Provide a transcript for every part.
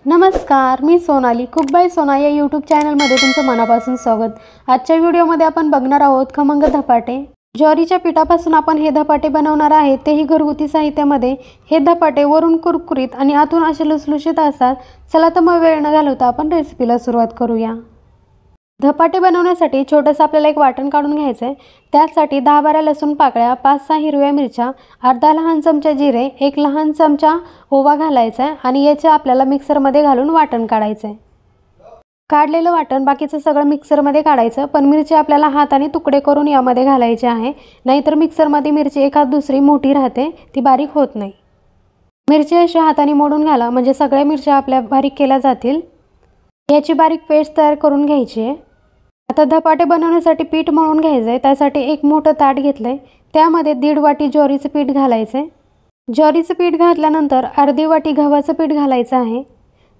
नमस्कार, मी Sonali cook bye सोना या यूट्यूब चॅनलमध्ये तुमचं मनापासून स्वागत। आजच्या व्हिडिओमध्ये आपण बघणार आहोत खमंग धपाटे। ज्वारीच्या पिठापासून आपण हे धपाटे बनवणार आहे, तेही घरगुती साहित्यामध्ये। हे धपाटे वरून कुरकुरीत आणि आतून असे लुसलुशीत असतात। चला तर मग वेळ न घालवता आपण रेसिपीला सुरुवात करूया। धपाटे बनवण्यासाठी छोटंसं आपल्याला एक वाटण काढून घ्यायचं आहे। त्यासाठी 10-12 लसूण पाकळ्या, 5-6 हिरव्या मिरच्या, अर्धा लहान चमचा जिरे, 1 लहान चमचा ओवा घालायचा आहे आणि याचे आपल्याला मिक्सरमध्ये घालून वाटण काढायचं आहे। काढलेलं वाटण बाकीचं सगळं मिक्सरमध्ये काढायचं, पण मिरची आपल्याला हाताने तुकडे करून यामध्ये घालायचे आहे, नाहीतर मिक्सरमध्ये मिरची एखाद दुसरी मोठी राहते, ती बारीक होत नाही। मिरची अशी हाताने मोडून घाला, म्हणजे सगळ्या मिरच्या आपल्या बारीक केल्या जातील। याची बारीक पेस्ट तयार करून घ्यायची आहे। आता धपाटे बनवण्यासाठी पीठ मळून घ्यायचं आहे। त्यासाठी एक मोठं ताट घेतलंय, त्यामध्ये 1.5 वाटी ज्वारीचं पीठ घालायचं आहे। ज्वारीचं पीठ घातल्यानंतर अर्धी वाटी गव्हाचं पीठ घालायचं आहे।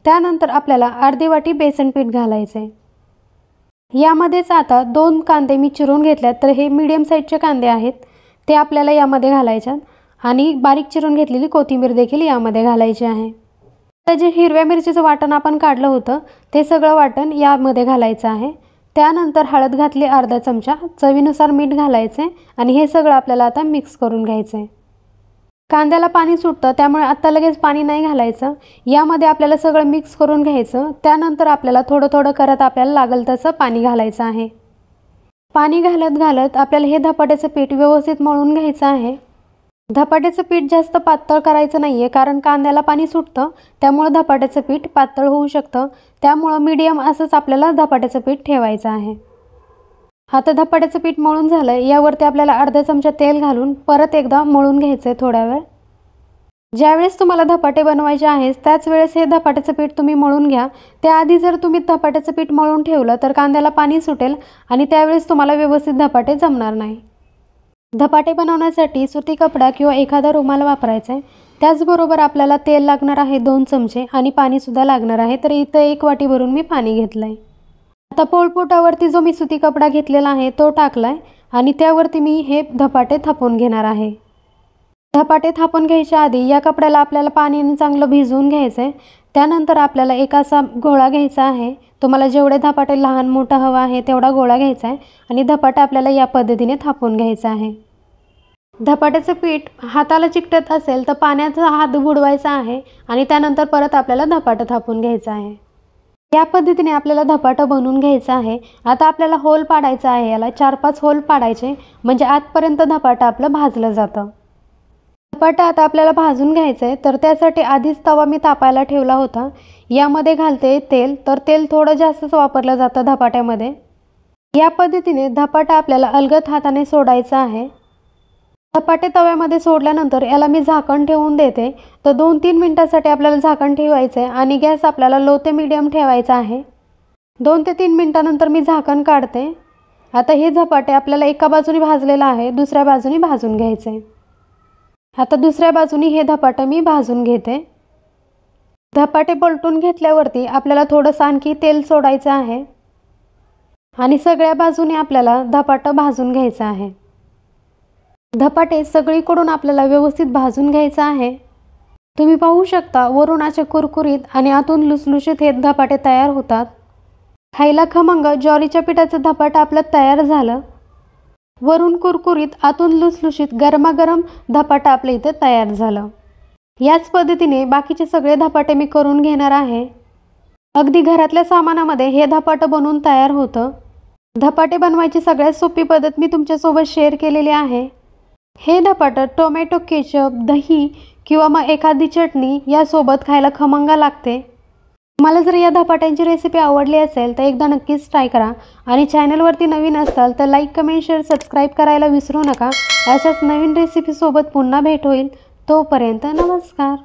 त्यानंतर आपल्याला अर्धी वाटी बेसन पीठ घालायचं आहे। यामध्येच आता 2 कांदे मी चिरून घेतल्यात, तर हे मीडियम साईजचे कांदे आहेत, ते आपल्याला यामध्ये घालायचे आणि बारीक चिरून घेतलेली कोथिंबीर देखील यामध्ये घालायची आहे। तर जे हिरव्या मिरचीचं वाटण आपण काढलं होतं, ते सगळं वाटण यामध्ये घालायचं आहे। त्यानंतर हळद घातली अर्धा चमचा, चवीनुसार मीठ घालायचे आणि हे सगळं आपल्याला आता मिक्स करून घ्यायचं आहे। कांद्याला पाणी सुटतं, त्यामुळे आता लगेच पाणी नाही घालायचं। यामध्ये आपल्याला सगळं मिक्स करून घ्यायचं। त्यानंतर आपल्याला थोडं थोडं करत आपल्याला लागेल तसं पाणी घालायचं आहे। पाणी घालत घालत आपल्याला हे धपाट्याचं पीठ व्यवस्थित मळून घ्यायचं आहे। धपाट्याचं पीठ जास्त पातळ करायचं नाहीये, कारण कांद्याला पाणी सुटतं, त्यामुळे धपाट्याचं पीठ पातळ होऊ शकतं। त्यामुळे मीडियम असंच आपल्याला धपाट्याचं पीठ ठेवायचं आहे। आता धपाट्याचं पीठ मळून झालं, यावरती आपल्याला अर्धा चमचा तेल घालून परत एकदा मळून घ्यायचं आहे थोडा वेळ। ज्यावेळेस तुम्हाला धपाटे बनवायचे आहेत, त्याच वेळेस हे धपाट्याचं पीठ तुम्ही मळून घ्या। त्याआधी जर तुम्ही धपाट्याचं पीठ मळून ठेवलं तर कांद्याला पाणी सुटेल आणि त्यावेळेस तुम्हाला व्यवस्थित धपाटे जमणार नाही। धपाटे बनवण्यासाठी सुती कपडा किंवा एखादा रुमाल वापरायचा आहे। त्याचबरोबर आपल्याला तेल लागणार आहे 2 चमचे आणि पाणीसुद्धा लागणार आहे, तर इथं 1 वाटी भरून मी पाणी घेतलं आहे। आता पोळपोटावरती जो मी सुती कपडा घेतलेला आहे तो टाकला आहे आणि त्यावरती मी हे धपाटे थापून घेणार आहे। धपाटे थापून घ्यायच्या आधी या कपड्याला आपल्याला पाण्याने चांगलं भिजवून घ्यायचं आहे। त्यानंतर आपल्याला एक असा गोळा घ्यायचा आहे। तुम्हाला जेवढे धपाटे लहान मोठा हवा आहे तेवढा गोळा घ्यायचा आहे आणि धपाटा आपल्याला या पद्धतीने थापून घ्यायचा आहे। धपाट्याचं पीठ हाताला चिकटत असेल तर पाण्याचा हात बुडवायचा आहे आणि त्यानंतर परत आपल्याला धपाटा थापून घ्यायचा आहे। या पद्धतीने आपल्याला धपाटा बनवून घ्यायचा आहे। आता आपल्याला होल पाडायचा आहे, याला 4-5 होल पाडायचे, म्हणजे आतपर्यंत धपाटा आपलं भाजलं जातं। धपाटा आता आपल्याला भाजून घ्यायचं आहे, तर त्यासाठी आधीच तवा मी तापायला ठेवला होता। यामध्ये घालते तेल, तर तेल थोडं जास्तच वापरलं जातं धपाट्यामध्ये। या पद्धतीने धपाटा आपल्याला अलगद हाताने सोडायचा आहे। धपाटे तव्यामध्ये सोडल्यानंतर याला मी झाकण ठेवून देते, तर 2-3 मिनिटांसाठी आपल्याला झाकण ठेवायचं आहे आणि गॅस आपल्याला लो ते मीडियम ठेवायचा आहे। 2 ते 3 मिनिटांनंतर मी झाकण काढते। आता हे धपाटे आपल्याला एका बाजूने भाजलेलं आहे, दुसऱ्या बाजूने भाजून घ्यायचं आहे। आता दुसऱ्या बाजूने हे धपाटे मी भाजून घेते। धपाटे पलटून घेतल्यावरती आपल्याला थोडंसं आणखी तेल सोडायचं आहे आणि सगळ्या बाजूने आपल्याला धपाटा भाजून घ्यायचा आहे। धपाटे सगळीकडून आपल्याला व्यवस्थित भाजून घ्यायचं आहे। तुम्ही पाहू शकता वरून असे कुरकुरीत आणि आतून लुसलुशीत हे धपाटे तयार होतात। खायला खमंग ज्वारीच्या पिठाचं धपाटा आपलं तयार झालं। वरून कुरकुरीत आतून लुसलुशीत गरमागरम धपाटा आपल्या इथे तयार झालं। याच पद्धतीने बाकीचे सगळे धपाटे मी करून घेणार आहे। अगदी घरातल्या सामानामध्ये हे धपाटं बनवून तयार होतं। धपाटे बनवायची सगळ्यात सोपी पद्धत मी तुमच्यासोबत शेअर केलेली आहे। हे धपाटं टोमॅटो केचप, दही किंवा मग एखादी चटणी यासोबत खायला खमंग लागते। मला जर या धपाट्यांची रेसिपी आवडली असेल तर एकदा नक्कीच ट्राय करा आणि चॅनलवरती नवीन असाल तर लाईक, कमेंट, शेअर, सबस्क्राईब करायला विसरू नका। अशाच नवीन रेसिपीसोबत पुन्हा भेट होईल। तोपर्यंत नमस्कार।